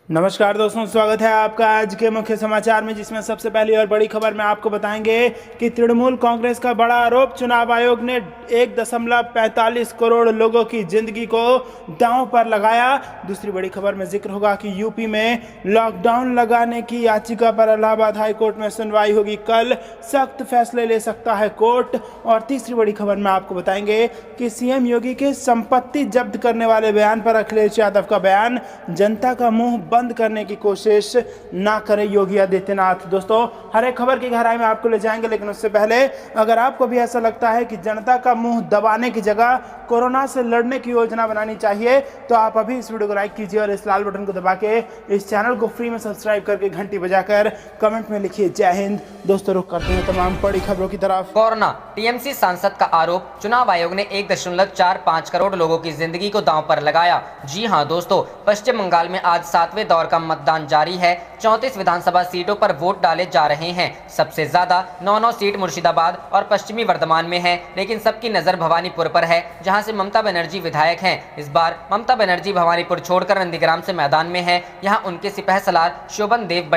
नमस्कार दोस्तों, स्वागत है आपका आज के मुख्य समाचार में, जिसमें सबसे पहली और बड़ी खबर में आपको बताएंगे कि तृणमूल कांग्रेस का बड़ा आरोप, चुनाव आयोग ने 1.45 करोड़ लोगों की जिंदगी को दांव पर लगाया। दूसरी बड़ी खबर में जिक्र होगा कि यूपी में लॉकडाउन लगाने की याचिका पर इलाहाबाद हाई कोर्ट में सुनवाई होगी कल, सख्त फैसले ले सकता है कोर्ट। और तीसरी बड़ी खबर में आपको बताएंगे कि सीएम योगी के संपत्ति जब्त करने वाले बयान पर अखिलेश यादव का बयान, जनता का मुंह बंद करने की कोशिश ना करें योगी आदित्यनाथ। दोस्तों, हर एक खबर की गहराई में आपको ले जाएंगे, लेकिन उससे पहले अगर आपको भी ऐसा लगता है कि जनता का मुंह दबाने की जगह कोरोना से लड़ने की योजना बनानी चाहिए, तो आप अभी इस वीडियो को लाइक कीजिए और इस लाल बटन को दबा के इस चैनल को फ्री में सब्सक्राइब करके घंटी बजाकर कमेंट में लिखिए जय हिंद। दोस्तों, रुक करते हैं तमाम बड़ी खबरों की तरफ। कोरोना टीएमसी सांसद का आरोप, चुनाव आयोग ने 1.45 करोड़ लोगों की जिंदगी को दांव पर लगाया। जी हां दोस्तों, पश्चिम बंगाल में आज 7वें दौर का मतदान जारी है। 34 विधानसभा सीटों पर वोट डाले जा रहे हैं। सबसे ज्यादा 9 सीट मुर्शिदाबाद और पश्चिमी वर्धमान में है, लेकिन सबकी नजर भवानीपुर पर है, जहां से ममता बनर्जी विधायक हैं। इस बार ममता बनर्जी भवानीपुर छोड़कर नंदीग्राम से मैदान में है। यहां उनके सिपहसलार शोभन देव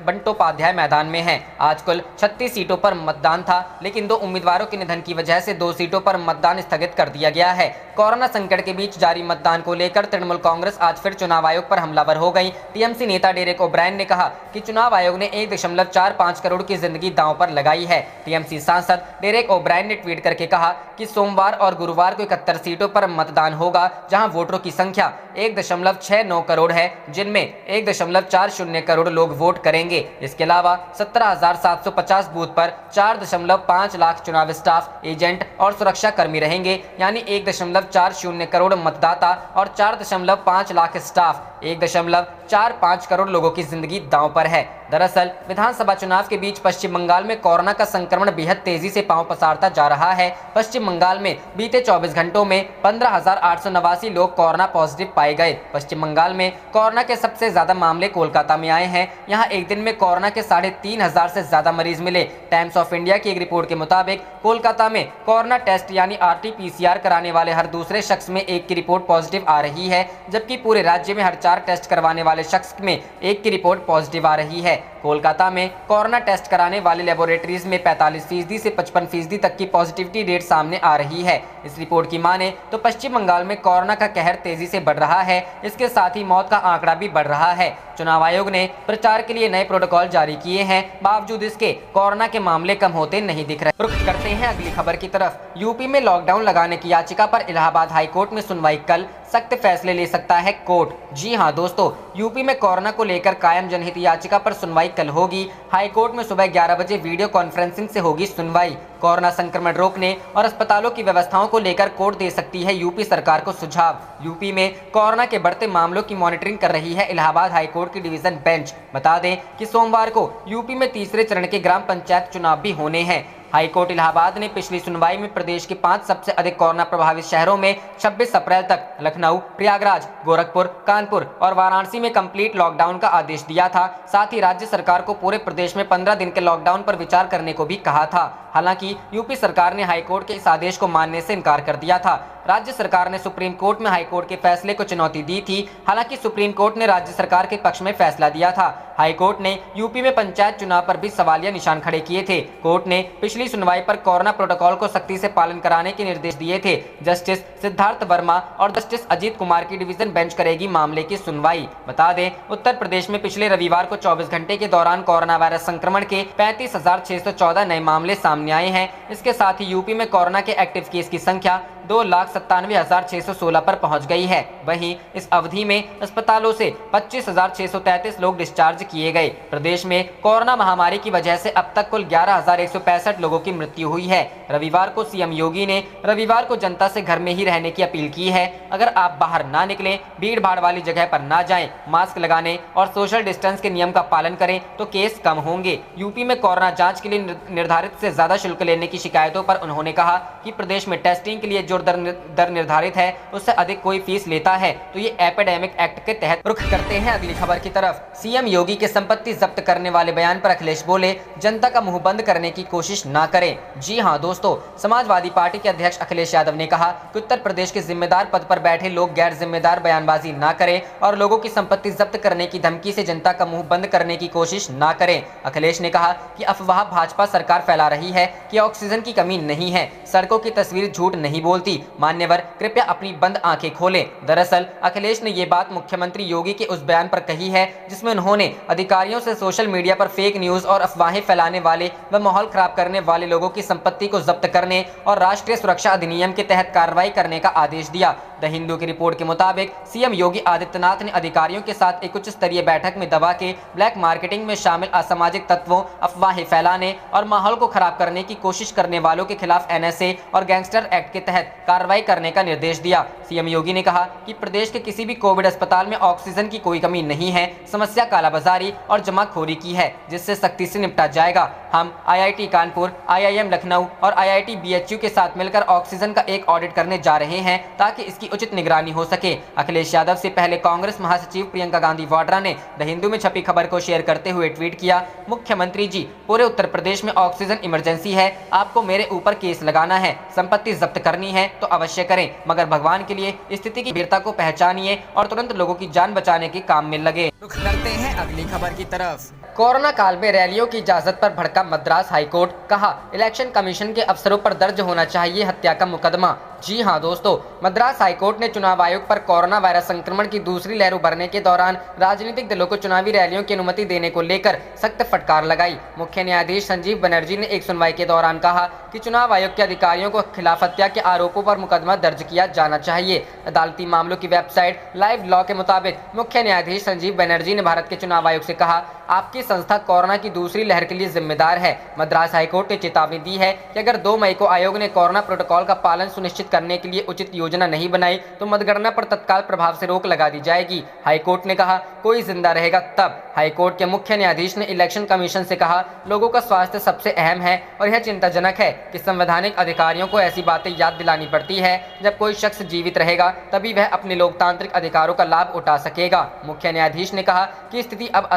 बंटोपाध्याय मैदान में है। आज कुल 36 सीटों पर मतदान था, लेकिन 2 उम्मीदवारों के निधन की वजह से 2 सीटों पर मतदान स्थगित कर दिया गया है। कोरोना संकट के बीच जारी मतदान को लेकर तृणमूल कांग्रेस आज फिर चुनाव आयोग पर हमलावर हो गई। टीएमसी नेता डेरेक ओब्रायन ने कहा कि चुनाव आयोग ने 1.45 करोड़ की जिंदगी दांव पर लगाई है। टीएमसी सांसद डेरेक ओब्रायन ने ट्वीट करके कहा कि सोमवार और गुरुवार को 71 सीटों पर मतदान होगा, जहां वोटरों की संख्या 1.69 करोड़ है, जिनमें 1.40 करोड़ लोग वोट करेंगे। इसके अलावा 17,750 बूथ पर 4.5 लाख चुनाव स्टाफ, एजेंट और सुरक्षा कर्मी रहेंगे, यानी 1.40 करोड़ मतदाता और 4.5 लाख स्टाफ, 1.45 करोड़ लोगों की जिंदगी दांव पर है। दरअसल विधानसभा चुनाव के बीच पश्चिम बंगाल में कोरोना का संक्रमण बेहद तेजी से पांव पसारता जा रहा है। पश्चिम बंगाल में बीते 24 घंटों में 15,889 लोग कोरोना पॉजिटिव पाए गए। पश्चिम बंगाल में कोरोना के सबसे ज्यादा मामले कोलकाता में आए हैं। यहां एक दिन में कोरोना के 3,500 से ज्यादा मरीज मिले। टाइम्स ऑफ इंडिया की एक रिपोर्ट के मुताबिक कोलकाता में कोरोना टेस्ट यानी RT-PCR कराने वाले हर दूसरे शख्स में एक की रिपोर्ट पॉजिटिव आ रही है, जबकि पूरे राज्य में हर 4 टेस्ट करवाने वाले शख्स में एक की रिपोर्ट पॉजिटिव आ रही है। कोलकाता में कोरोना टेस्ट कराने वाले लेबोरेटरीज में 45% से 55% तक की पॉजिटिविटी रेट सामने आ रही है। इस रिपोर्ट की माने तो पश्चिम बंगाल में कोरोना का कहर तेजी से बढ़ रहा है। इसके साथ ही मौत का आंकड़ा भी बढ़ रहा है। चुनाव आयोग ने प्रचार के लिए नए प्रोटोकॉल जारी किए हैं, बावजूद इसके कोरोना के मामले कम होते नहीं दिख रहे। रुख करते हैं अगली खबर की तरफ। यूपी में लॉकडाउन लगाने की याचिका पर इलाहाबाद हाई कोर्ट में सुनवाई कल, सख्त फैसले ले सकता है कोर्ट। जी हां दोस्तों, यूपी में कोरोना को लेकर कायम जनहित याचिका पर सुनवाई कल होगी। हाई कोर्ट में सुबह 11 बजे वीडियो कॉन्फ्रेंसिंग से होगी सुनवाई। कोरोना संक्रमण रोकने और अस्पतालों की व्यवस्थाओं को लेकर कोर्ट दे सकती है यूपी सरकार को सुझाव। यूपी में कोरोना के बढ़ते मामलों की मॉनिटरिंग कर रही है इलाहाबाद हाई कोर्ट की डिवीजन बेंच। बता दें कि सोमवार को यूपी में तीसरे चरण के ग्राम पंचायत चुनाव भी होने हैं। हाई कोर्ट इलाहाबाद ने पिछली सुनवाई में प्रदेश के 5 सबसे अधिक कोरोना प्रभावित शहरों में 26 अप्रैल तक लखनऊ, प्रयागराज, गोरखपुर, कानपुर और वाराणसी में कंप्लीट लॉकडाउन का आदेश दिया था। साथ ही राज्य सरकार को पूरे प्रदेश में 15 दिन के लॉकडाउन पर विचार करने को भी कहा था। हालांकि यूपी सरकार ने हाई कोर्ट के इस आदेश को मानने से इनकार कर दिया था। राज्य सरकार ने सुप्रीम कोर्ट में हाई कोर्ट के फैसले को चुनौती दी थी। हालांकि सुप्रीम कोर्ट ने राज्य सरकार के पक्ष में फैसला दिया था। हाई कोर्ट ने यूपी में पंचायत चुनाव पर भी सवालिया निशान खड़े किए थे। कोर्ट ने पिछली सुनवाई पर कोरोना प्रोटोकॉल को सख्ती से पालन कराने के निर्देश दिए थे। जस्टिस सिद्धार्थ वर्मा और जस्टिस अजीत कुमार की डिवीजन बेंच करेगी मामले की सुनवाई। बता दें, उत्तर प्रदेश में पिछले रविवार को 24 घंटे के दौरान कोरोना वायरस संक्रमण के 35,614 नए मामले सामने आए हैं। इसके साथ ही यूपी में कोरोना के एक्टिव केस की संख्या 2,97,616 पर पहुंच गई है। वहीं इस अवधि में अस्पतालों से 25,633 लोग डिस्चार्ज किए गए। प्रदेश में कोरोना महामारी की वजह से अब तक कुल 11,165 लोगों की मृत्यु हुई है। रविवार को सीएम योगी ने रविवार को जनता से घर में ही रहने की अपील की है। अगर आप बाहर ना निकलें, भीड़ भाड़ वाली जगह पर ना जाएं, मास्क लगाने और सोशल डिस्टेंस के नियम का पालन करें तो केस कम होंगे। यूपी में कोरोना जाँच के लिए निर्धारित से ज्यादा शुल्क लेने की शिकायतों पर उन्होंने कहा कि प्रदेश में टेस्टिंग के लिए जो दर निर्धारित है उससे अधिक कोई फीस लेता है तो ये एपिडेमिक एक्ट के तहत। रुख करते हैं अगली खबर की तरफ। सीएम योगी के संपत्ति जब्त करने वाले बयान पर अखिलेश बोले, जनता का मुंह बंद करने की कोशिश ना करें। जी हां दोस्तों, समाजवादी पार्टी के अध्यक्ष अखिलेश यादव ने कहा कि उत्तर प्रदेश के जिम्मेदार पद पर बैठे लोग गैर जिम्मेदार बयानबाजी ना करें और लोगों की संपत्ति जब्त करने की धमकी से जनता का मुंह बंद करने की कोशिश ना करें। अखिलेश ने कहा कि अफवाह भाजपा सरकार फैला रही है कि ऑक्सीजन की कमी नहीं है, सड़कों की तस्वीर झूठ नहीं बोलती। मान्यवर कृपया अपनी बंद आंखें खोलें। दरअसल अखिलेश ने ये बात मुख्यमंत्री योगी के उस बयान पर कही है जिसमें उन्होंने अधिकारियों से सोशल मीडिया पर फेक न्यूज और अफवाहें फैलाने वाले व माहौल खराब करने वाले लोगों की संपत्ति को जब्त करने और राष्ट्रीय सुरक्षा अधिनियम के तहत कार्रवाई करने का आदेश दिया। द हिंदू की रिपोर्ट के मुताबिक सीएम योगी आदित्यनाथ ने अधिकारियों के साथ एक उच्च स्तरीय बैठक में दवा के ब्लैक मार्केटिंग में शामिल असामाजिक तत्वों, अफवाहें फैलाने और माहौल को खराब करने की कोशिश करने वालों के खिलाफ एनएसए और गैंगस्टर एक्ट के तहत कार्रवाई करने का निर्देश दिया। सीएम योगी ने कहा कि प्रदेश के किसी भी कोविड अस्पताल में ऑक्सीजन की कोई कमी नहीं है, समस्या कालाबाजारी और जमाखोरी की है जिससे सख्ती से निपटा जाएगा। हम आईआईटी कानपुर, आईआईएम लखनऊ और आईआईटी बीएचयू के साथ मिलकर ऑक्सीजन का एक ऑडिट करने जा रहे हैं ताकि इसकी उचित निगरानी हो सके। अखिलेश यादव से पहले कांग्रेस महासचिव प्रियंका गांधी वाड्रा ने द हिंदू में छपी खबर को शेयर करते हुए ट्वीट किया, मुख्यमंत्री जी, पूरे उत्तर प्रदेश में ऑक्सीजन इमरजेंसी है, आपको मेरे ऊपर केस लगाना है, संपत्ति जब्त करनी है तो अवश्य करें, मगर भगवान के लिए स्थिति की गंभीरता को पहचानिए और तुरंत लोगों की जान बचाने के काम में लगे। रुख करते हैं अगली खबर की तरफ। कोरोना काल में रैलियों की इजाजत पर भड़का मद्रास हाईकोर्ट, कहा इलेक्शन कमीशन के अफसरों पर दर्ज होना चाहिए हत्या का मुकदमा। जी हां दोस्तों, मद्रास हाईकोर्ट ने चुनाव आयोग पर कोरोना वायरस संक्रमण की दूसरी लहर उभरने के दौरान राजनीतिक दलों को चुनावी रैलियों की अनुमति देने को लेकर सख्त फटकार लगाई। मुख्य न्यायाधीश संजीव बनर्जी ने एक सुनवाई के दौरान कहा कि चुनाव आयोग के अधिकारियों को खिलाफ हत्या के आरोपों पर मुकदमा दर्ज किया जाना चाहिए। अदालती मामलों की वेबसाइट लाइव लॉ के मुताबिक मुख्य न्यायाधीश संजीव बनर्जी ने भारत के चुनाव आयोग से कहा, आपकी संस्था कोरोना की दूसरी लहर के लिए जिम्मेदार है। मद्रास हाईकोर्ट ने चेतावनी दी है कि अगर 2 मई को आयोग ने कोरोना प्रोटोकॉल का पालन सुनिश्चित करने के लिए उचित योजना नहीं बनाई तो मतगणना पर तत्काल प्रभाव से रोक लगा दी जाएगी। हाईकोर्ट ने कहा, कोई जिंदा रहेगा तब। हाईकोर्ट के मुख्य न्यायाधीश ने इलेक्शन कमीशन से कहा, लोगों का स्वास्थ्य सबसे अहम है और यह चिंताजनक है कि संवैधानिक अधिकारियों को ऐसी बातें याद दिलानी पड़ती है। जब कोई शख्स जीवित रहेगा तभी वह अपने लोकतांत्रिक अधिकारों का लाभ उठा सकेगा। मुख्य न्यायाधीश ने कहा कि स्थिति अब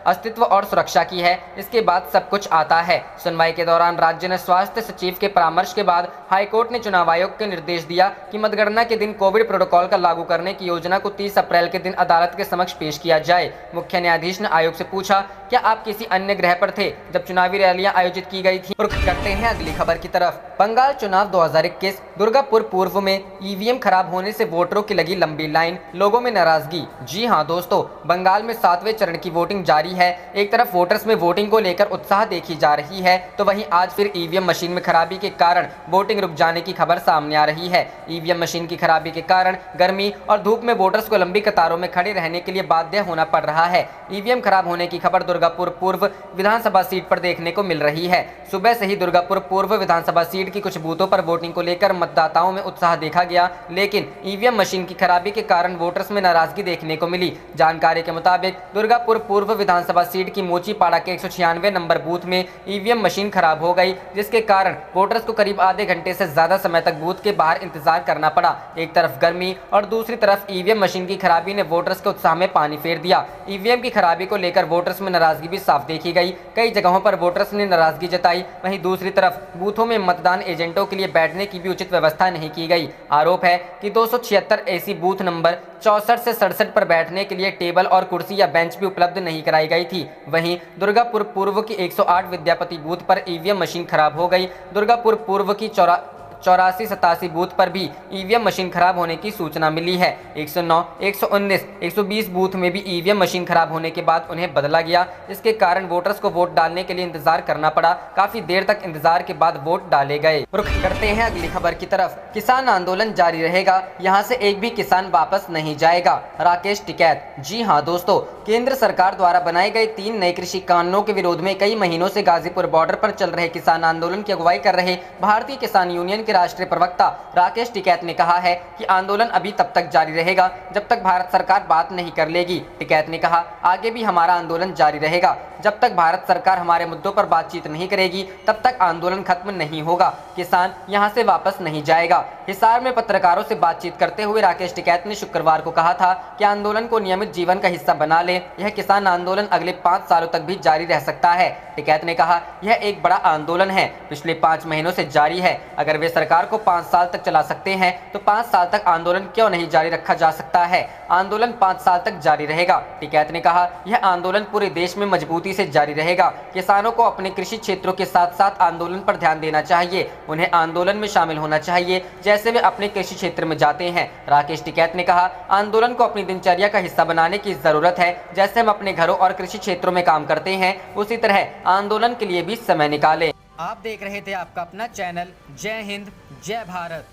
अस्तित्व और सुरक्षा की है, इसके बाद सब कुछ आता है। सुनवाई के दौरान राज्य ने स्वास्थ्य सचिव के परामर्श के बाद हाईकोर्ट ने चुनाव आयोग को निर्देश दिया कि मतगणना के दिन कोविड प्रोटोकॉल का लागू करने की योजना को 30 अप्रैल के दिन अदालत के समक्ष पेश किया जाए। मुख्य न्यायाधीश ने आयोग से पूछा, क्या आप किसी अन्य ग्रह पर थे जब चुनावी रैलियां आयोजित की गई थी? रुख करते हैं अगली खबर की तरफ। बंगाल चुनाव 2021, दुर्गापुर पूर्व में ईवीएम खराब होने से वोटरों की लगी लंबी लाइन, लोगों में नाराजगी। जी हां दोस्तों, बंगाल में 7वें चरण की वोटिंग जारी है। एक तरफ वोटर्स में वोटिंग को लेकर उत्साह देखी जा रही है तो वहीं आज फिर ईवीएम मशीन में खराबी के कारण वोटिंग रुक जाने की खबर सामने आ रही है। ईवीएम मशीन की खराबी के कारण गर्मी और धूप में वोटर्स को लंबी कतारों में खड़े रहने के लिए बाध्य होना पड़ रहा है। ईवीएम खराब होने की खबर दुर्गापुर पूर्व विधानसभा सीट पर देखने को मिल रही है। सुबह से ही दुर्गापुर पूर्व विधानसभा सीट की कुछ बूथों पर वोटिंग को लेकर मतदाताओं में उत्साह देखा गया, लेकिन ईवीएम मशीन की खराबी के कारण वोटर्स में नाराजगी देखने को मिली। जानकारी के मुताबिक दुर्गापुर पूर्व विधानसभा सीट की मोचीपाड़ा के 196 नंबर बूथ में ईवीएम मशीन खराब हो गई, जिसके कारण वोटर्स को करीब आधे घंटे से ज्यादा समय तक बूथ के बाहर इंतजार करना पड़ा। एक तरफ गर्मी और दूसरी तरफ ईवीएम मशीन की खराबी ने वोटर्स के उत्साह में पानी फेर दिया। ईवीएम की खराबी को लेकर वोटर्स में नाराजगी भी साफ देखी गई। कई जगहों पर वोटर्स ने नाराजगी जताई। वहीं दूसरी तरफ बूथों में मतदान एजेंटों के लिए बैठने की भी उचित व्यवस्था नहीं की गई। आरोप है कि 276 ऐसी बूथ नंबर 64 से 67 पर बैठने के लिए टेबल और कुर्सी या बेंच भी उपलब्ध नहीं कराई गई थी। वहीं दुर्गापुर पूर्व की 108 विद्यापति बूथ पर ईवीएम मशीन खराब हो गई। दुर्गापुर पूर्व की 84-87 बूथ पर भी ईवीएम मशीन खराब होने की सूचना मिली है। 109, 119, 120 बूथ में भी ईवीएम मशीन खराब होने के बाद उन्हें बदला गया। इसके कारण वोटर्स को वोट डालने के लिए इंतजार करना पड़ा। काफी देर तक इंतजार के बाद वोट डाले गए। रुख करते हैं अगली खबर की तरफ। किसान आंदोलन जारी रहेगा, यहाँ से एक भी किसान वापस नहीं जाएगा, राकेश टिकैत। जी हाँ दोस्तों, केंद्र सरकार द्वारा बनाए गए 3 नए कृषि कानूनों के विरोध में कई महीनों से गाजीपुर बॉर्डर पर चल रहे किसान आंदोलन की अगुवाई कर रहे भारतीय किसान यूनियन के राष्ट्रीय प्रवक्ता राकेश टिकैत ने कहा है कि आंदोलन अभी तब तक जारी रहेगा जब तक भारत सरकार बात नहीं कर लेगी। टिकैत ने कहा, आगे भी हमारा आंदोलन जारी रहेगा। जब तक भारत सरकार हमारे मुद्दों पर बातचीत नहीं करेगी तब तक आंदोलन खत्म नहीं होगा। किसान यहां से वापस नहीं जाएगा। हिसार में पत्रकारों से बातचीत करते हुए राकेश टिकैत ने शुक्रवार को कहा था कि आंदोलन को नियमित जीवन का हिस्सा बना ले। यह किसान आंदोलन अगले 5 सालों तक भी जारी रह सकता है। टिकैत ने कहा, यह एक बड़ा आंदोलन है, पिछले 5 महीनों से जारी है। अगर वे सरकार को 5 साल तक चला सकते हैं तो 5 साल तक आंदोलन क्यों नहीं जारी रखा जा सकता है। आंदोलन 5 साल तक जारी रहेगा। टिकैत ने कहा, यह आंदोलन पूरे देश में मजबूती से जारी रहेगा। किसानों को अपने कृषि क्षेत्रों के साथ साथ आंदोलन पर ध्यान देना चाहिए। उन्हें आंदोलन में शामिल होना चाहिए जैसे वे अपने कृषि क्षेत्र में जाते हैं। राकेश टिकैत ने कहा, आंदोलन को अपनी दिनचर्या का हिस्सा बनाने की जरूरत है। जैसे हम अपने घरों और कृषि क्षेत्रों में काम करते हैं उसी तरह आंदोलन के लिए भी समय निकालें। आप देख रहे थे आपका अपना चैनल जय हिंद जय भारत।